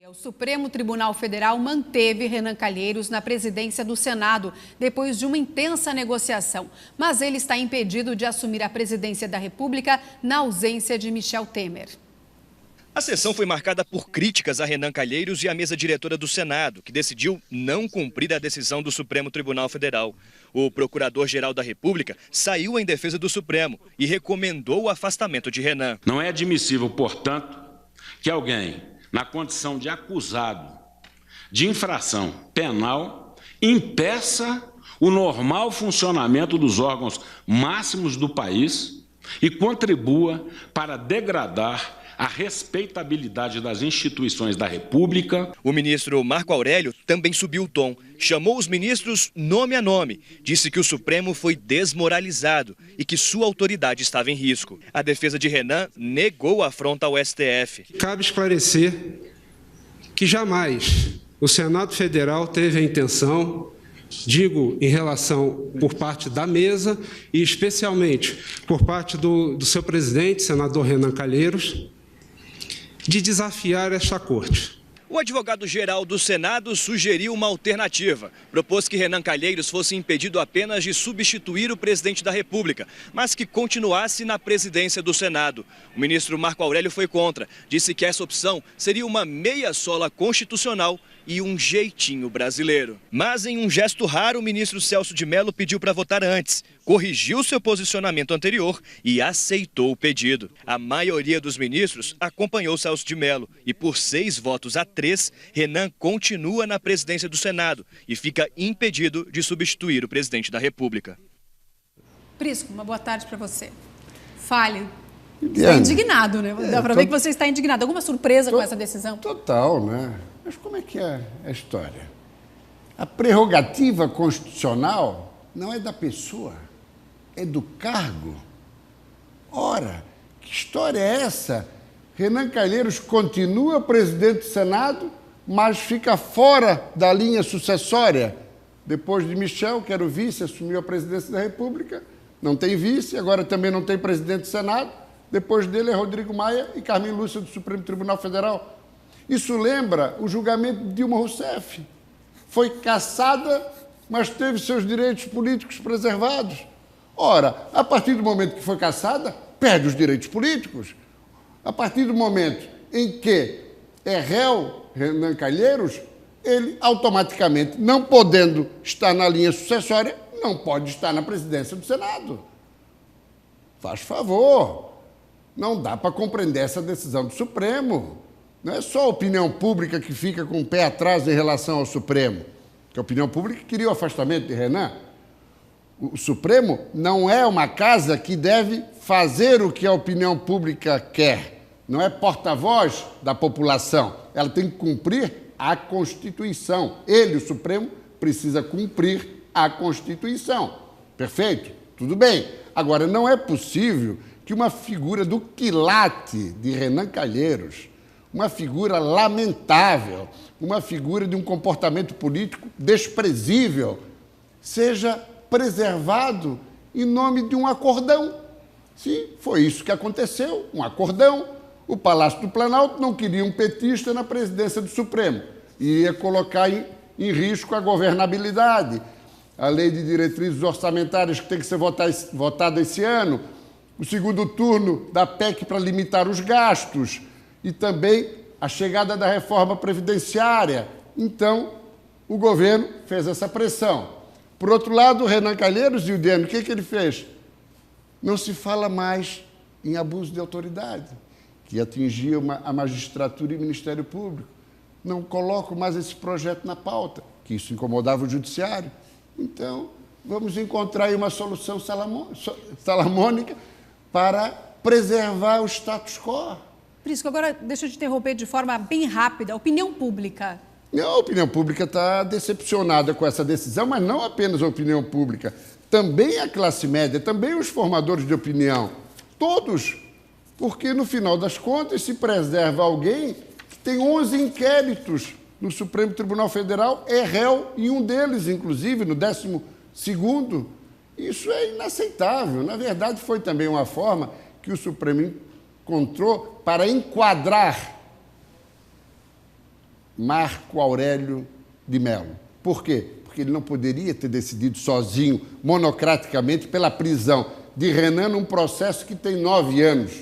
O Supremo Tribunal Federal manteve Renan Calheiros na presidência do Senado depois de uma intensa negociação, mas ele está impedido de assumir a presidência da República na ausência de Michel Temer. A sessão foi marcada por críticas a Renan Calheiros e à mesa diretora do Senado, que decidiu não cumprir a decisão do Supremo Tribunal Federal. O Procurador-Geral da República saiu em defesa do Supremo e recomendou o afastamento de Renan. Não é admissível, portanto, que alguém, na condição de acusado de infração penal, impeça o normal funcionamento dos órgãos máximos do país e contribua para degradar a respeitabilidade das instituições da República. O ministro Marco Aurélio também subiu o tom, chamou os ministros nome a nome, disse que o Supremo foi desmoralizado e que sua autoridade estava em risco. A defesa de Renan negou a afronta ao STF. Cabe esclarecer que jamais o Senado Federal teve a intenção, digo em relação por parte da mesa e especialmente por parte do seu presidente, senador Renan Calheiros, de desafiar esta corte. O advogado-geral do Senado sugeriu uma alternativa. Propôs que Renan Calheiros fosse impedido apenas de substituir o presidente da República, mas que continuasse na presidência do Senado. O ministro Marco Aurélio foi contra. Disse que essa opção seria uma meia-sola constitucional e um jeitinho brasileiro. Mas em um gesto raro, o ministro Celso de Mello pediu para votar antes, corrigiu seu posicionamento anterior e aceitou o pedido. A maioria dos ministros acompanhou Celso de Mello e por 6-3, Renan continua na presidência do Senado e fica impedido de substituir o presidente da República. Prisco, uma boa tarde para você. Fale. Você está indignado, né? Dá para ver que você está indignado. Alguma surpresa com essa decisão? Total, né? Mas como é que é a história? A prerrogativa constitucional não é da pessoa, é do cargo. Ora, que história é essa? Renan Calheiros continua presidente do Senado, mas fica fora da linha sucessória. Depois de Michel, que era o vice, assumiu a presidência da República, não tem vice, agora também não tem presidente do Senado. Depois dele é Rodrigo Maia e Carmen Lúcia do Supremo Tribunal Federal. Isso lembra o julgamento de Dilma Rousseff. Foi cassada, mas teve seus direitos políticos preservados. Ora, a partir do momento que foi cassada, perde os direitos políticos. A partir do momento em que é réu Renan Calheiros, ele automaticamente, não podendo estar na linha sucessória, não pode estar na presidência do Senado. Faz favor. Não dá para compreender essa decisão do Supremo. Não é só a opinião pública que fica com o pé atrás em relação ao Supremo, que a opinião pública queria o afastamento de Renan. O Supremo não é uma casa que deve fazer o que a opinião pública quer. Não é porta-voz da população. Ela tem que cumprir a Constituição. Ele, o Supremo, precisa cumprir a Constituição. Perfeito? Tudo bem. Agora, não é possível que uma figura do quilate de Renan Calheiros, uma figura lamentável, uma figura de um comportamento político desprezível, seja preservado em nome de um acordão. Sim, foi isso que aconteceu, um acordão. O Palácio do Planalto não queria um petista na presidência do Supremo. Ia colocar em risco a governabilidade. A lei de diretrizes orçamentárias que tem que ser votada esse ano, o segundo turno da PEC para limitar os gastos, e também a chegada da reforma previdenciária. Então, o governo fez essa pressão. Por outro lado, o Renan Calheiros, Juliano, o que ele fez? Não se fala mais em abuso de autoridade, que atingia a magistratura e o Ministério Público. Não coloco mais esse projeto na pauta, que isso incomodava o Judiciário. Então, vamos encontrar aí uma solução salamônica para preservar o status quo. Prisco, agora deixa eu te interromper de forma bem rápida. A opinião pública. A opinião pública está decepcionada com essa decisão, mas não apenas a opinião pública, também a classe média, também os formadores de opinião, todos, porque no final das contas se preserva alguém que tem 11 inquéritos no Supremo Tribunal Federal, é réu em um deles, inclusive, no 12º. Isso é inaceitável. Na verdade, foi também uma forma que o Supremo encontrou para enquadrar Marco Aurélio de Mello. Por quê? Porque ele não poderia ter decidido sozinho, monocraticamente, pela prisão de Renan num processo que tem 9 anos.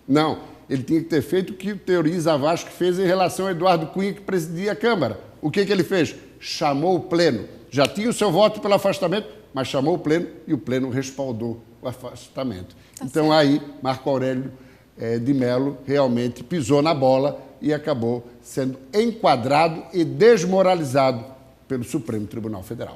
Não, ele tinha que ter feito o que o Teori Zavascki fez em relação a Eduardo Cunha, que presidia a Câmara. O que ele fez? Chamou o Pleno. Já tinha o seu voto pelo afastamento, mas chamou o Pleno e o Pleno respaldou o afastamento. Então aí Marco Aurélio de Mello realmente pisou na bola e acabou sendo enquadrado e desmoralizado pelo Supremo Tribunal Federal.